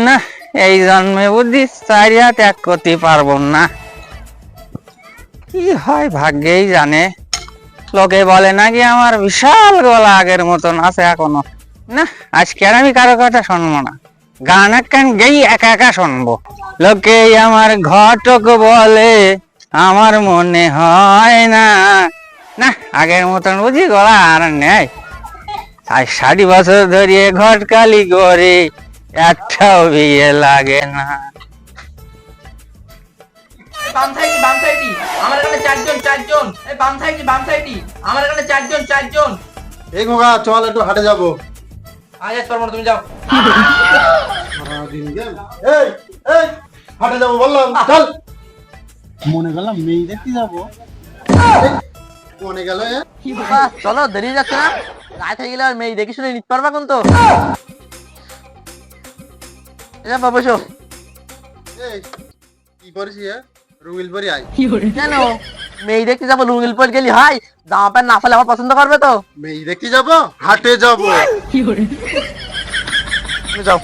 না, এই জন্মে বুদ্ধি চারিয়া ত্যাগ করতে পারবো না। কি হয় ভাগ্যেই জানে। লোকে বলে নাকি আমার বিশাল গলা আগের মতন আছে এখনো। না, আজকে আর আমি কারো কথা শুনবো না। গান একখান গেই একা একা শুনবো। লোকে আমার ঘটক বলে, আমার মনে হয় না। না, আগের মতন বুঝি গলা আর নেই। আর 60 বছর ধরিয়ে ঘটকালি করে একটাও বিয়ে লাগে না। বাম সাইডি বাম সাইডি আমার এখানে চারজন এই বাম সাইডি আমার এখানে চারজন। এই খোকা চল একটু হাটে যাবো। আজ তোর মনে তুমি যাও। সারাদিন গেম। এই এই হাটে যাবো বললাম, চল। মনে গেলাম মেয়ে দেখতে যাবো। মনে গেল চলো দেরি যাচ্ছে না, রাত হয়ে গেলে আর মেয়ে দেখে শুনে নিতে পারবা কোন তো। বসো। এই কি করিস রুগিল পরি আই। কেন মেয়ে দেখতে যাবো লুঙ্গিল পর গেলি হয়, জামা প্যান্ট না ফেলে আমার পছন্দ করবে তো। মেয়ে দেখতে যাবো, হাটে যাবো। তুমি যাও,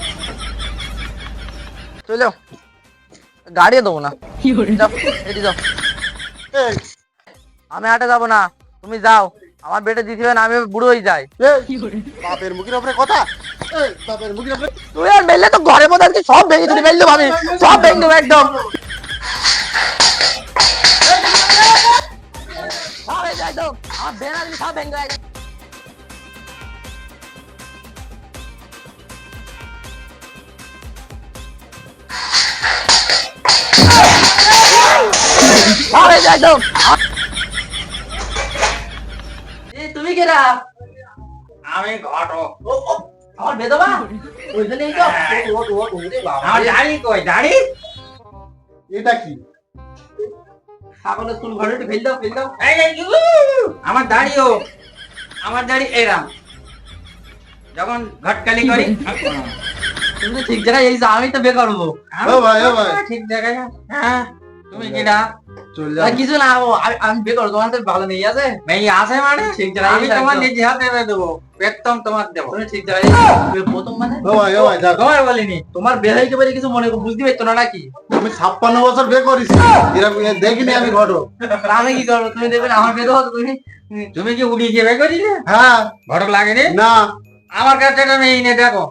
চলে যাও, গাড়ি দেবো না। যাও এটি যাও। এই আমি হাটে যাবো না, তুমি যাও। আমার বেটে দিতে হবে না, আমি বুড়ো হয়ে যাই। বাপের মুখের উপরে কথা। এই বাপের মুখের উপরে তুই আর মেললে তো ঘরের মধ্যে আজকে সব ভেঙে তুই মেললে ভাবি, সব ভেঙে দেবো একদম। সব ভেঙে যায় তো, আমার বেড়া সব ভেঙে যায়। সব ভেঙে যায় তো। তুমি কেরা? আমি ঘটক। আমার বেদবা ওই জন্যই তো আমার দাড়ি কই? দাড়ি এটা কি? ছাগলের চুল ঘরে ফেল দাও। এই, এই, আমার দাড়িও, আমার দাড়ি এরাম যখন ঘটকালি করি। তুমি তো ঠিক জায়গায় এই যে আমি তো বে করবো। ও ভাই ও ভাই ঠিক জায়গায়। হ্যাঁ, তুমি কিনা? চল আর যা। কিছু না, আমি বে করবো, তোমার তো ভালো নেই আছে। মেয়ে আছে মানে ঠিক জায়গায় আমি তোমার নিজে হাতে দেবো, বেতন তোমার দেবো। তুমি ঠিক জায়গায় প্রথম মানে ও ভাই যা। তোমার বলিনি। তোমার বে হয়ে গেলে কিছু মনে বুঝতে পারতো না নাকি? আমি 56 বছর বে করেছি, এরকম দেখিনি আমি ঘটক। আর আমি কি করবো? তুমি দেখবে না আমার বে হতো তুমি। তুমি কি উড়িয়ে যাবে করিলে? হ্যাঁ ঘটক লাগেনি না আমার কাছে। তুমি এই নে দেখো।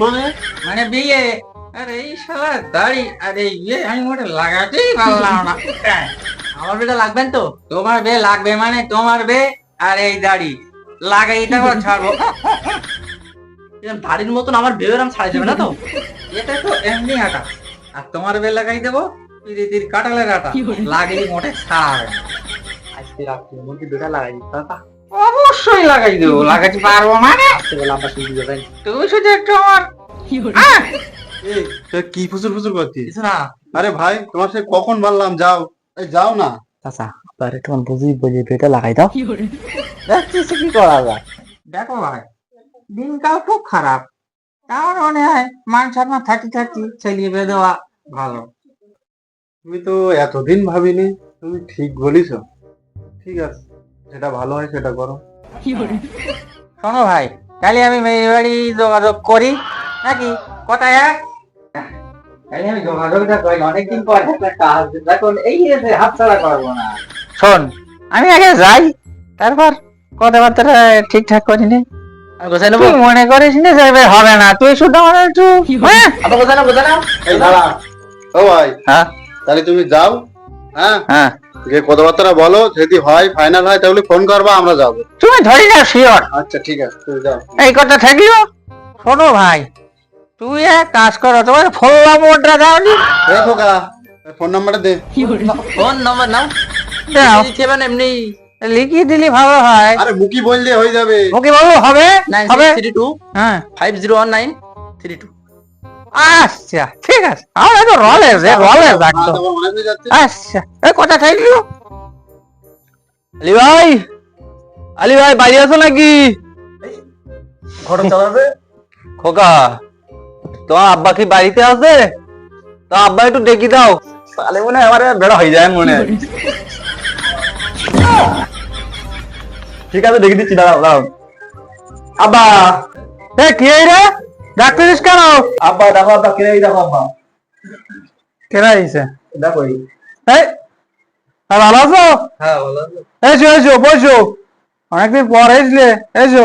মানে মানে বিয়ে। আরে এই শালা দাড়ি, আরে ইয়ে আমি মোটে লাগাতেই পারলাম না। আমার বেটা লাগবেন তো। তোমার বে লাগবে মানে তোমার বে আর এই দাড়ি লাগাই তারপর ছাড়বো। এরকম দাড়ির মতন আমার বে এরকম ছাড়াই যাবে না তো? এটা তো এমনি আটা। আর তোমার বে লাগাই দেবো পিরিতির কাটালের আটা, লাগিয়ে মোটে ছাড়। আজকে রাত্রে এমন কি বেটা লাগাই দিতে পারবা? অবশ্যই লাগাই দেবো, লাগাতে পারবো মানে। আজকে বলে আমরা শুনতে যাবেন তুমি শুধু একটু আমার এই তুই কি ফুসুর ফুসুর করছিস? কিছু না। আরে ভাই তোমার সে কখন বললাম যাও, এই যাও না। চাচা আবার একটু বুঝি বুঝি বেটা লাগাই দাও। দেখছি কি করা যায়। দেখো ভাই, দিনকাল খুব খারাপ। আমার মনে হয় মান সম্মান থাকি চালিয়ে দেওয়া ভালো। তুমি তো এতদিন ভাবিনি, তুমি ঠিক বলিস। ঠিক আছে, যেটা ভালো হয় সেটা করো। শোনো ভাই, কালি আমি মেয়ের বাড়ি যোগাযোগ করি নাকি? কোথায় কালি আমি যোগাযোগটা করি, অনেকদিন পর একটা কাজ দেখুন, এই যে হাত ছাড়া করবো না। শোন, আমি আগে যাই, তারপর কথাবার্তা ঠিকঠাক করি নি। গোছাই নেবো। তুই মনে করিস না যাবে হবে না, তুই শুধু আমার একটু হ্যাঁ আবার গোছাই নাও। এই দাঁড়া। ও ভাই হ্যাঁ তাহলে তুমি যাও। হ্যাঁ হ্যাঁ, যে কথাবার্তা বলো, যদি হয় ফাইনাল হয় তাহলে ফোন করবা, আমরা যাবো। তুমি ধরি না শিওর আচ্ছা ঠিক আছে, তুমি যাও। এই কথা থাকিও। শোনো ভাই, তুই এক কাজ করো, তোমার ফোন নম্বরটা দাওনি? এই খোকা ফোন নাম্বারটা দে। ফোন নম্বর নাও। দাও, দিতে মানে এমনি লিখিয়ে দিলি ভালো হয়। আরে মুকি বললে হয়ে যাবে। ওকে বলো হবে হবে 9632 হ্যাঁ 501932। আচ্ছা ঠিক আছে, আমরা তো রলে রলে রাখতো। তোমার মনে হয়ে যাচ্ছে। আচ্ছা, এই কথা থাকলো। আলী ভাই বাড়ি আছো নাকি? ঘটক চালাবে। খোকা, তোমার আব্বা কি বাড়িতে আছে? তো আব্বা একটু ডেকে দাও, তাহলে মনে হয় আমার বেড়া হয়ে যায় মনে হয়। ঠিক আছে, দেখে দিচ্ছি, দাঁড়াও দাঁড়াও। আব্বা, এ কি রে? ডাক্তারিস কেন? আব্বা দেখো, আব্বা কেরাই দেখো, আব্বা কেরা আইছে? দেখো। এই ভালো আছো? হ্যাঁ ভালো আছো? এসো এসো বসো, অনেকদিন পর এসলে, এসো।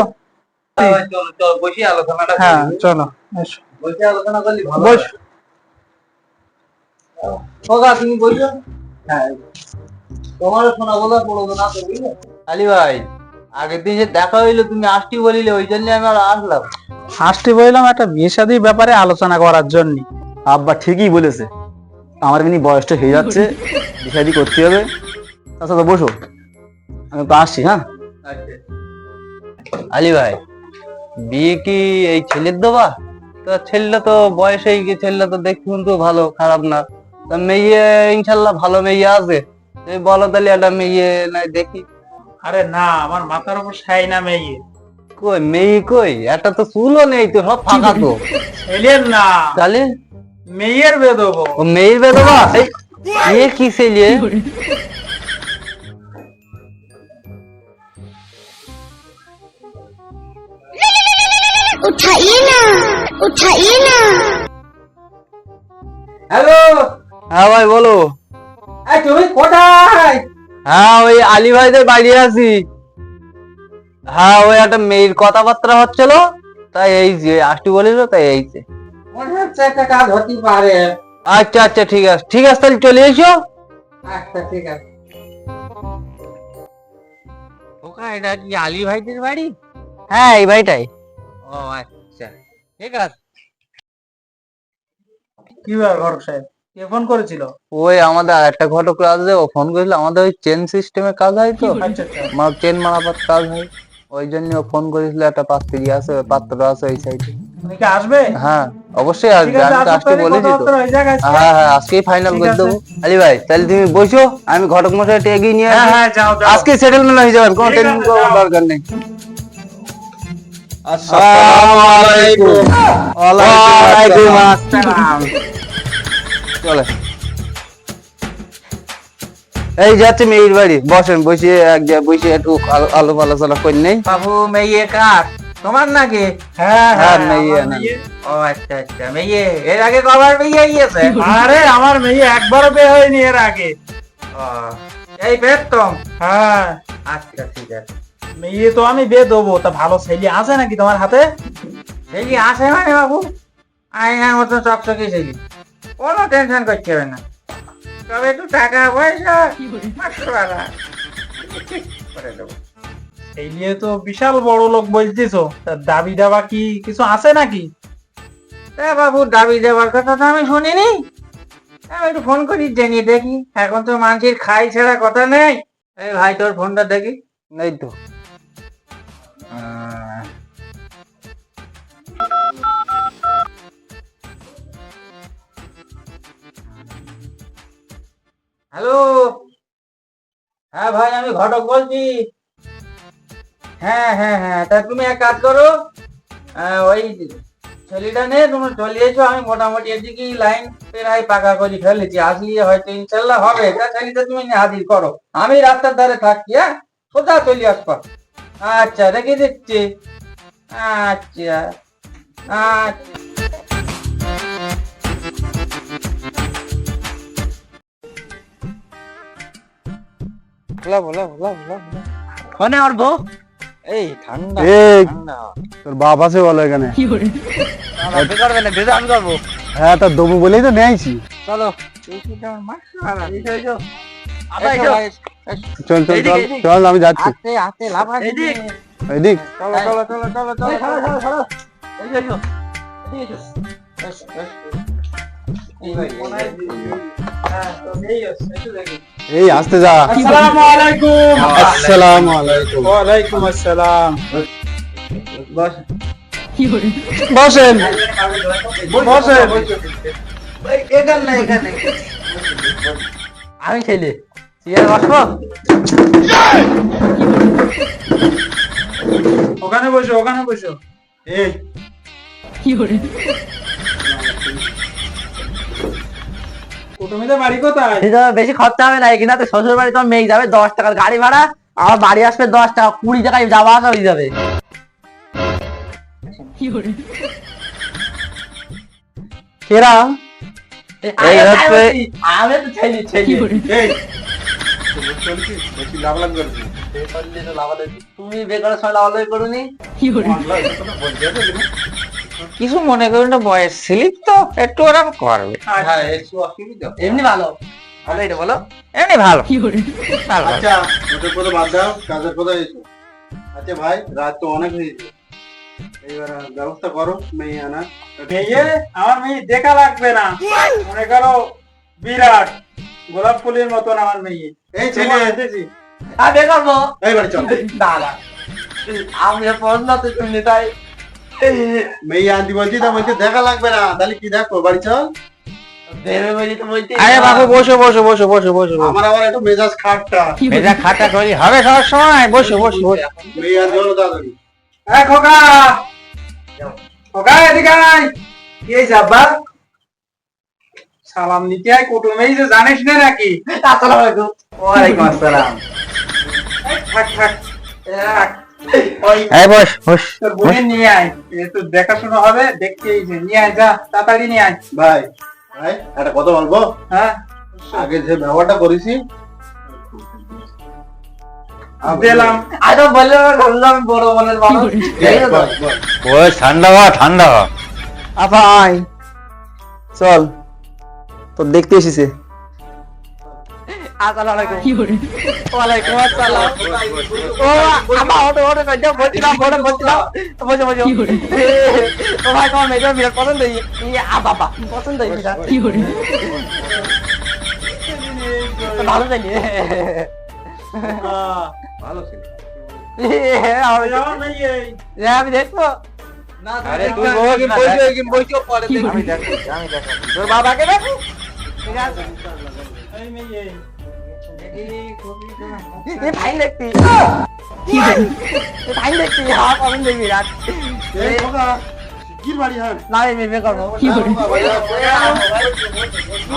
চলো চলো বসে আলোচনাটা হ্যাঁ চলো এসো, বসে আলোচনা করলে ভালো বস। হোগা তুমি বলছো। হ্যাঁ তোমার শোনা বলা পড়বো না তো, বুঝলে আলী ভাই, আগের দিন যে দেখা হইলো তুমি আসটি বলিলে, ওই জন্য আমি আর আসলাম। আসতে বললাম একটা বিয়ে শাদীর ব্যাপারে আলোচনা করার জন্য। আব্বা ঠিকই বলেছে, আমার এমনি বয়সটা হয়ে যাচ্ছে, বিষাদি করতে হবে। আচ্ছা তো বসো, আমি তো আসছি। হ্যাঁ আচ্ছা আলী ভাই, বিয়ে কি এই ছেলের দেবা? তো ছেলেটা তো বয়স হয়ে গিয়ে, ছেলেটা তো দেখতে কিন্তু ভালো, খারাপ না। তা মেয়ে ইনশাল্লাহ ভালো মেয়ে আছে, এই বলো তাহলে একটা মেয়ে নাই দেখি। আরে না, আমার মাথার উপর ছাই না মেয়ে। কই মেয়ে কই? একটা তো চুলও নেই তো, সব ফাঁকা তো। ছেলের না, তাহলে মেয়ের বিয়ে দেবো। ও মেয়ের বেদবা? এই মেয়ে কি ছেলে? उठाइए ना, उठाइए ना। হ্যালো, হ্যাঁ ভাই বলো। এই তুমি কোথায়? হ্যাঁ ওই আলী ভাইদের বাড়ি আছি। হ্যাঁ ওই একটা মেয়ের কথাবার্তা হচ্ছিল, তাই এই যে আসতে বলিল, তাই এই যে। মনে হচ্ছে একটা কাজ হতে পারে। আচ্ছা আচ্ছা ঠিক আছে, ঠিক আছে তাহলে চলে এসো। আচ্ছা ঠিক আছে। ওকা, এটা কি আলী ভাইদের বাড়ি? হ্যাঁ এই বাড়িটাই। ও আচ্ছা, ঠিক আছে। কি ব্যাপার ঘটক সাহেব, কে ফোন করেছিল? ওই আমাদের আর একটা ঘটক আছে, ও ফোন করেছিল। আমাদের ওই চেন সিস্টেমে কাজ হয় তো, আচ্ছা আচ্ছা, আমার চেন মারাপাত কাজ হয়, ওই জন্য ও ফোন করেছিল। একটা পাত্রী আছে, ওই পাত্র আছে এই সাইডে। উনি কি আসবে? হ্যাঁ অবশ্যই ঠিক আসবে, আছে, আমি তো আসুক আসতে তাহলে, বলেছি তো। কথাবার্তা হয়ে যাক আজকে। হ্যাঁ হ্যাঁ আজকেই ফাইনাল ঠিক করে আছে। দেবো। আলী ভাই তাহলে তুমি বসো, আমি ঘটক মশাইটা এগিয়ে নিয়ে হ্যাঁ আসি। হ্যাঁ, যাও যাও। আজকে সেটেলমেন্ট হয়ে যাবে, কোনো ঠিক টেনশন আছে, করার যাও। দরকার নেই। আসসালামু আলাইকুম। ওয়ালাইকুম আসসালাম। চলে এই যাচ্ছে মেয়ের বাড়ি, বসেন, বসে এক জায়গায় বসে একটু আলোপ আলোচনা করে নেই। বাবু মেয়ে কার? তোমার নাকি? হ্যাঁ হ্যাঁ, হ্যাঁ, মেয়ে আমার না। মেয়ে। ও আচ্ছা আচ্ছা, মেয়ে এর আগে কবার বিয়ে হয়েছে? আরে আমার মেয়ে একবারও বিয়ে হয়নি এর আগে। ও, এই বেতম। হ্যাঁ, আচ্ছা ঠিক আছে। মেয়ে তো আমি বিয়ে দেবো, তা ভালো ছেলে আছে নাকি তোমার হাতে? ছেলে আসে মানে বাবু, আয়নার মতো চকচকে ছেলে, কোনো টেনশন করতে হবে না। তবে একটু টাকা পয়সা মাসওয়ালা করে দেবো। ছেলে তো বিশাল বড় লোক বলছিস, তা দাবি দাবা কি কিছু আছে নাকি? তা বাবু দাবি দেওয়ার কথা তো আমি শুনিনি, আমি একটু ফোন করি জেনে দেখি। এখন তো মানুষের খাই ছাড়া কথা নেই। এই ভাই তোর ফোনটা দেখি। এই তো হ্যালো, হ্যাঁ ভাই আমি ঘটক বলছি। হ্যাঁ হ্যাঁ হ্যাঁ, তা তুমি এক কাজ করো, ওই ছেলেটা নিয়ে তুমি চলে এসো। আমি মোটামুটি এদিকে লাইন প্রায় পাকা করে ফেলেছি, আসলে হয়তো ইনশাল্লাহ হবে। তা ছেলেটা তুমি নিয়ে হাজির করো, আমি রাস্তার ধারে থাকছি। হ্যাঁ, সোজা চলে আসবো। আচ্ছা রেখে দিচ্ছি। আচ্ছা আচ্ছা। মানে আর বউ এই ঠান্ডা এই ঠান্ডা। তোর বাপ আছে বলো এখানে? আপনি করবেন না, বেদা আমি করবো। হ্যাঁ তা দেবো বলেই তো নিয়েছি। চলো আবার এসো এসো। ভাই, এসো। চল চল এইদিকে, চল এইদিকে। চল, আমি যাচ্ছি। আস্তে আস্তে লাফাচ্ছি। এইদিক। এদিক চলো চলো চলো চলো চলো চলো চলো। এদিকে এসো। এসো, এসো, এসো। এই ভাই, হ্যাঁ, তো এই আছে, একটু দেখি। এই আসতে যা। আসসালামু আলাইকুম। আসসালামু আলাইকুম। ওয়ালাইকুম আসসালাম। বস। বসেন বসেন। এখানে এখানে। আমি ছেলে চেয়ার বসবো। ওখানে বসো, ওখানে বসো। এই কুটুমিদের বাড়ি কোথায়? বেশি খরচা হবে না, এখানে তো শ্বশুর বাড়ি তোমার মেয়ে যাবে 10 টাকার গাড়ি ভাড়া, আমার বাড়ি আসবে 10 টাকা, 20 টাকায় যাওয়া আসা হয়ে যাবে। এরা এই হচ্ছে আমি তো ছেলে ছেলে তুমি বেকার সময় লাভালাভি করোনি কিছু মনে করি না, বয়স স্লিপ তো একটু ওরকম করবে। হ্যাঁ একটু অসুবিধা এমনি ভালো ভালো এটা বলো এমনি ভালো ভালো। আচ্ছা ওদের কথা বাদ দাও, কাজের কথা এসো। আচ্ছা ভাই, রাত তো অনেক হয়েছে, এইবার ব্যবস্থা করো মেয়ে আনা। মেয়ে, আমার মেয়ে দেখা লাগবে না, মনে করো বিরাট গোলাপ ফুলের মতন আমার মেয়ে। এই ছেলে, আর বেকার গো এই বাড়ি চল। দাদা আমি পড়াশোনা তো শুনি তাই মেয়ে আনতে বলছি, তা বলছে দেখা লাগবে না, তাহলে কি দেখো, বাড়ি চল। দেবে বলি তো বলছি আরে বাবু বসো বসো বসো বসো বসো। আমার আবার একটু মেজাজ খাটটা, ভেজা খাটা তৈরি হবে সবার সময়, বসো বসো বসো। মেয়ে আনতে হলো তাড়াতাড়ি। এই খোকা, খোকা এদিকে আয়। কি এই যাব্বা সালাম নিতে আয়, কুটুমেই যে জানিস না নাকি? আসসালামু আলাইকুম ওয়ালাইকুম আসসালাম এই থাক থাক থাক। ওই এই বস বস। তোর বোনের নিয়ে আয়, একটু দেখাশোনা হবে, দেখতে এই যে নিয়ে আয়, যা তাড়াতাড়ি নিয়ে আয়। ভাই ভাই একটা কথা বলবো, হ্যাঁ আগে যে ব্যবহারটা করেছি দিলাম। আজ বললে বললাম বড় মনের মানুষ বল, বল। ওই ঠান্ডা হওয়া ঠান্ডা হওয়া। আপা আয় চল তো দেখতে এসেছে। আসসালামু আলাইকুম ওয়ালাইকুম আসসালাম ও আমা ওটা ওটা কই দাও বলছিলাম বড় বলছিলাম বসে বসে তোমার কোন মেজর বিরাট পছন্দ এই বাবা পছন্দ এই বিরাট কি করে ভালো জানি ভালো ছিল। আমার মেয়ে আমি দেখবো না আরে তুই বইছো পরে দেখবি আমি দেখো আমি দেখো। তোর বাবাকে দেখো ঠিক আছে এই মেয়ে ये फाइन लगती ये फाइन लगती हाँ कौन देगी रात এই খোকা, শিগগির বাড়ি হাঁট। ना ये मैं करूँ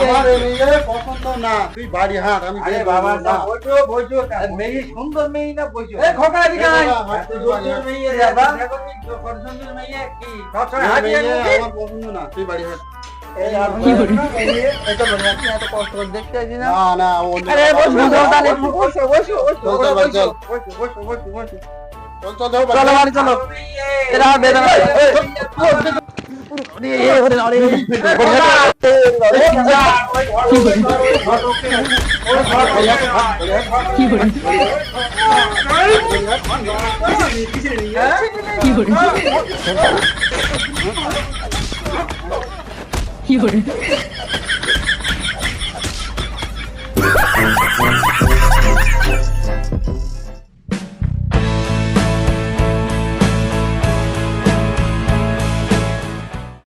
আমার এই মেয়ে পছন্দ না, তুই বাড়ি হাঁট, আমি আরে দেখবো বাবা না। বসো বসো, মেয়ে সুন্দর মেয়ে না বসো। ए खोखा दिखा হাঁট, তুই বাড়ি হাঁট। মেয়ে যাবা, দেখো কি সুন্দর মেয়ে কি সবসময় এই হাজিয়ে মেয়ে নিবি। আমার পছন্দ না, তুই বাড়ি হাঁট। এই আর মেয়ে এটা বলে আপনি এত কষ্ট করে দেখতে আছি না না না, ও অন্য- আরে বসো বসো তাহলে বসো বসো বসো চল, চল, বাড়ি চল। বসো বসো বসো বসো। চল, চল, যাও বাড়ি। চলো বাড়ি চলো এরা বেদনা কি করে